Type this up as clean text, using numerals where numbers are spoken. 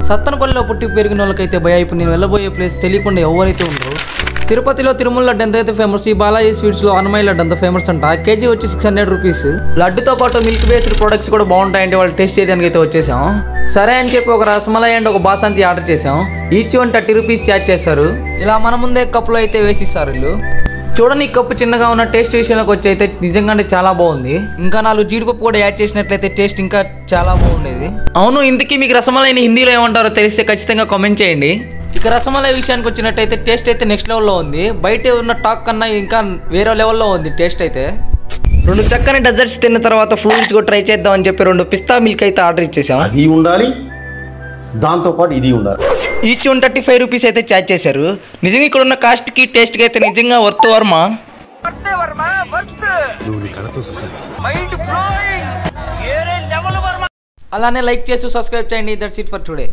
సత్తనపల్లిలో పుట్టి పెరిగిన వాళ్ళకైతే భయ ఇప్పుడు నేను వెళ్ళబోయే ప్లేస్ తెలియకుండా ఎవరైతే ఉండరు. తిరుపతిలో తిరుమల లడ్డు ఎంతైతే ఫేమస్, ఈ బాలాజీ స్వీట్స్లో అన్నమయ్య లడ్డు అంత ఫేమస్ అంట. కేజీ వచ్చి 600 రూపీస్. లడ్డుతో పాటు మిల్క్ బేస్డ్ ప్రొడక్ట్స్ కూడా బాగుంటాయంటే వాళ్ళు టేస్ట్ చేయడానికి అయితే వచ్చేసాం. సరే అని చెప్పి ఒక రసమలై అండ్ ఒక బాసంతి ఆర్డర్ చేసాం. ఈచ్ 130 రూపీస్ ఛార్జ్ చేస్తారు. ఇలా మన ముందే కప్పులో అయితే వేసిస్తారు వీళ్ళు. చూడండి, ఈ కప్పు చిన్నగా ఉన్న టేస్ట్ విషయంలోకి వచ్చి అయితే నిజంగానే చాలా బాగుంది. ఇంకా 4 జీడిపప్పు కూడా యాడ్ చేసినట్లయితే టేస్ట్ ఇంకా చాలా బాగుండేది. అవును, ఇంతకీ మీకు రసమలైని హిందీలో ఏమంటారో తెలిస్తే ఖచ్చితంగా కామెంట్ చేయండి. ఇక రసమలై విషయానికి వచ్చినట్టయితే టేస్ట్ అయితే నెక్స్ట్ లెవెల్లో ఉంది. బయట ఉన్న టాక్ కన్నా ఇంకా వేరే లెవెల్లో ఉంది టేస్ట్ అయితే. 2 చక్కని డెజర్ట్స్ తిన్న తర్వాత ఫ్రూట్స్ కూడా ట్రై చేద్దాం అని చెప్పి 2 పిస్తా మిల్క్ అయితే ఆర్డర్ ఇచ్చేసాం. అది ఉండాలి, దాంతోపాటు ఇది ఉండాలి. ఈచ్ 135 రూపీస్ అయితే ఛార్జ్ చేశారు. నిజంగా ఇక్కడ ఉన్న కాస్ట్కి టేస్ట్కి అయితే నిజంగా వర్త్ వర్మ. అలానే లైక్ చేసి సబ్స్క్రైబ్ చేయండి. That's it for today.